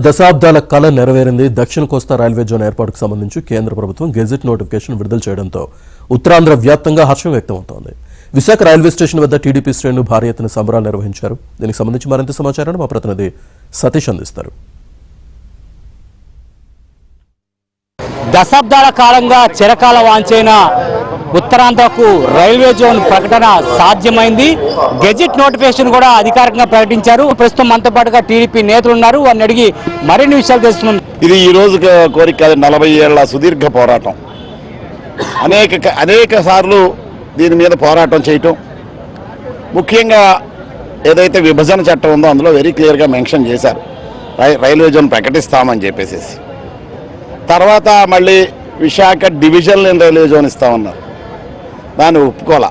దశాబ్దాల కళ నెరవేరింది. దక్షిణ కోస్తా రైల్వే జోన్ ఏర్పాటుకు సంబంధించి కేంద్ర ప్రభుత్వం గెజిట్ నోటిఫికేషన్ విడుదల చేయడంతో ఉత్తరాంధ్ర వ్యాప్తంగా హర్షం వ్యక్తమవుతోంది. విశాఖ రైల్వే స్టేషన్ వద్ద టీడీపీ శ్రేణులు భారీ ఎత్తున సంబరాలు నిర్వహించారు. దీనికి సంబంధించి మరింత సమాచారాన్ని మా ప్రతినిధి సతీష్ అందిస్తారు. దశాబ్దాల కాలంగా చిరకాల వాంఛైన ఉత్తరాంధ్రకు రైల్వే జోన్ ప్రకటన సాధ్యమైంది. గెజిట్ నోటిఫికేషన్ కూడా అధికారికంగా ప్రకటించారు. ప్రస్తుతం మనతో పాటుగా టీడీపీ నేతలు ఉన్నారు. వారిని అడిగి మరిన్ని విషయాలు తెలుస్తున్నాం. ఇది ఈ రోజు కోరిక 40 ఏళ్ల సుదీర్ఘ పోరాటం. అనేక సార్లు దీని మీద పోరాటం చేయటం, ముఖ్యంగా ఏదైతే విభజన చట్టం ఉందో అందులో వెరీ క్లియర్గా మెన్షన్ చేశారు, రైల్వే జోన్ ప్రకటిస్తామని చెప్పేసి. తర్వాత మళ్ళీ విశాఖ డివిజన్ లేని రైల్వే జోన్ ఇస్తామన్నారు, దాన్ని ఒప్పుకోలే.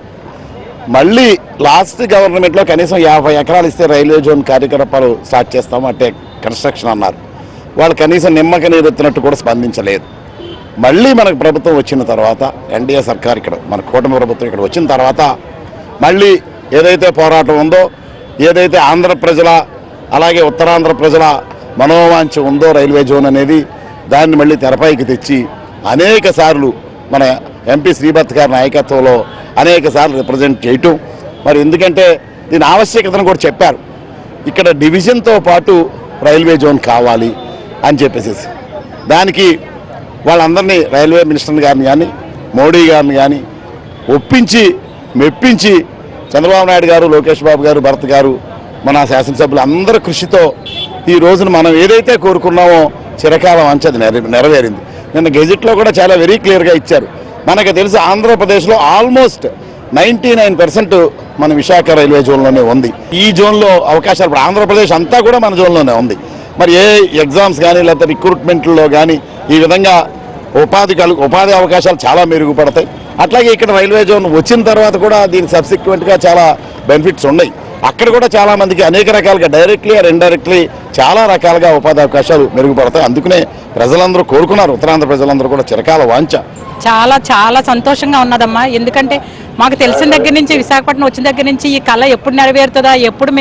మళ్ళీ లాస్ట్ గవర్నమెంట్లో కనీసం 50 ఎకరాలు ఇస్తే రైల్వే జోన్ కార్యకలాపాలు స్టార్ట్ చేస్తాము అంటే కన్స్ట్రక్షన్ అన్నారు. వాళ్ళు కనీసం నిమ్మక నీరెత్తినట్టు కూడా స్పందించలేదు. మళ్ళీ మనకు ప్రభుత్వం వచ్చిన తర్వాత, ఎన్డీఏ సర్కార్ ఇక్కడ మన కూటమి ప్రభుత్వం ఇక్కడ వచ్చిన తర్వాత మళ్ళీ ఏదైతే పోరాటం ఉందో, ఏదైతే ఆంధ్ర ప్రజల అలాగే ఉత్తరాంధ్ర ప్రజల మనోవాంఛ ఉందో రైల్వే జోన్ అనేది, దాన్ని మళ్ళీ తెరపైకి తెచ్చి అనేక సార్లు మన ఎంపీ శ్రీభర్త గారి నాయకత్వంలో అనేక సార్లు రిప్రజెంట్ చేయటం. మరి ఎందుకంటే దీని ఆవశ్యకతను కూడా చెప్పారు, ఇక్కడ డివిజన్తో పాటు రైల్వే జోన్ కావాలి అని చెప్పేసి. దానికి వాళ్ళందరినీ రైల్వే మినిస్టర్ గారిని కానీ మోడీ గారిని కానీ ఒప్పించి మెప్పించి చంద్రబాబు నాయుడు గారు, లోకేష్ బాబు గారు, భరత్ గారు, మన శాసనసభ్యులు అందరి కృషితో ఈ రోజున మనం ఏదైతే కోరుకున్నామో చిరకాలం అంచది నెరవేరింది. నిన్న గెజిట్లో కూడా చాలా వెరీ క్లియర్గా ఇచ్చారు. మనకు తెలిసి ఆంధ్రప్రదేశ్లో ఆల్మోస్ట్ 99% మన విశాఖ రైల్వే జోన్లోనే ఉంది. ఈ జోన్లో అవకాశాలు ఇప్పుడు ఆంధ్రప్రదేశ్ అంతా కూడా మన జోన్లోనే ఉంది. మరి ఏ ఎగ్జామ్స్ కానీ లేకపోతే రిక్రూట్మెంట్లో కానీ ఈ విధంగా ఉపాధి అవకాశాలు చాలా మెరుగుపడతాయి. అట్లాగే ఇక్కడ రైల్వే జోన్ వచ్చిన తర్వాత కూడా దీనికి సబ్సిక్వెంట్గా చాలా బెనిఫిట్స్ ఉన్నాయి. అక్కడ కూడా చాలా మందికి అనేక రకాలుగా డైరెక్ట్లీ ఆర్ ఇండైరెక్ట్లీ చాలా రకాలుగా ఉపాధి అవకాశాలు మెరుగుపడతాయి. అందుకనే ప్రజలందరూ కోరుకున్నారు, ఉత్తరాంధ్ర ప్రజలందరూ కూడా చిరకాల వాంఛ. చాలా చాలా సంతోషంగా ఉన్నదమ్మా. ఎందుకంటే మాకు తెలిసిన దగ్గర నుంచి, విశాఖపట్నం వచ్చిన దగ్గర నుంచి ఈ కళ ఎప్పుడు నెరవేరుతుందా, ఎప్పుడు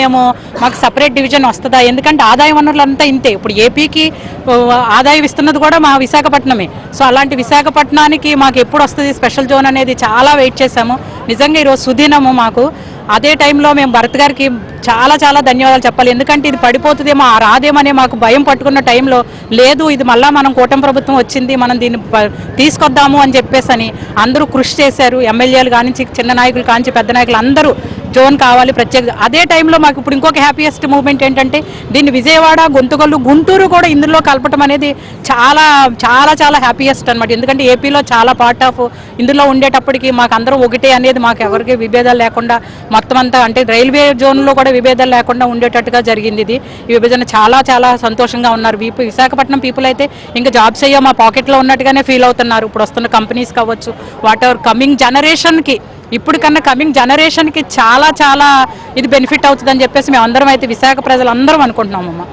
మాకు సపరేట్ డివిజన్ వస్తుందా. ఎందుకంటే ఆదాయ వనరులు అంతా ఇంతే. ఇప్పుడు ఏపీకి ఆదాయం ఇస్తున్నది కూడా మా విశాఖపట్నమే. సో అలాంటి విశాఖపట్నానికి మాకు ఎప్పుడు వస్తుంది స్పెషల్ జోన్ అనేది చాలా వెయిట్ చేశాము. నిజంగా ఈరోజు సుదినము మాకు. అదే టైంలో మేము భరత్ గారికి చాలా చాలా ధన్యవాదాలు చెప్పాలి. ఎందుకంటే ఇది పడిపోతుందేమో రాదేమనే మాకు భయం పట్టుకున్న టైంలో, లేదు ఇది మళ్ళీ మనం కూటమి ప్రభుత్వం వచ్చింది, మనం దీన్ని తీసుకొద్దాము అని చెప్పేసి అందరూ కృషి చేశారు. ఎమ్మెల్యేలు కానించి, చిన్న నాయకులు కానించి, పెద్ద నాయకులు అందరూ జోన్ కావాలి ప్రత్యేక. అదే టైంలో మాకు ఇప్పుడు ఇంకొక హ్యాపీయెస్ట్ మూమెంట్ ఏంటంటే దీన్ని విజయవాడ, గుంటూరు కూడా ఇందులో కలపటం అనేది చాలా చాలా చాలా హ్యాపీయెస్ట్ అనమాట. ఎందుకంటే ఏపీలో చాలా పార్ట్ ఆఫ్ ఇందులో ఉండేటప్పటికి మాకు అందరూ ఒకటే అనేది, మాకు ఎవరికి విభేదాలు లేకుండా మొత్తం అంతా, అంటే రైల్వే జోన్లో కూడా విభేదాలు లేకుండా ఉండేటట్టుగా జరిగింది. ఇది ఈ విభజన చాలా చాలా సంతోషంగా ఉన్నారు. విశాఖపట్నం పీపుల్ అయితే ఇంకా జాబ్స్ అయ్యో మా పాకెట్లో ఉన్నట్టుగానే ఫీల్ అవుతున్నారు. ఇప్పుడు వస్తున్న కంపెనీస్ కావచ్చు, వాట్ ఎవర్ కమింగ్ జనరేషన్కి, ఇప్పుడు కన్నా కమింగ్ జనరేషన్కి చాలా చాలా ఇది బెనిఫిట్ అవుతుందని చెప్పేసి మేము అందరం అయితే విశాఖ ప్రజలు అందరం అనుకుంటున్నామమ్మా.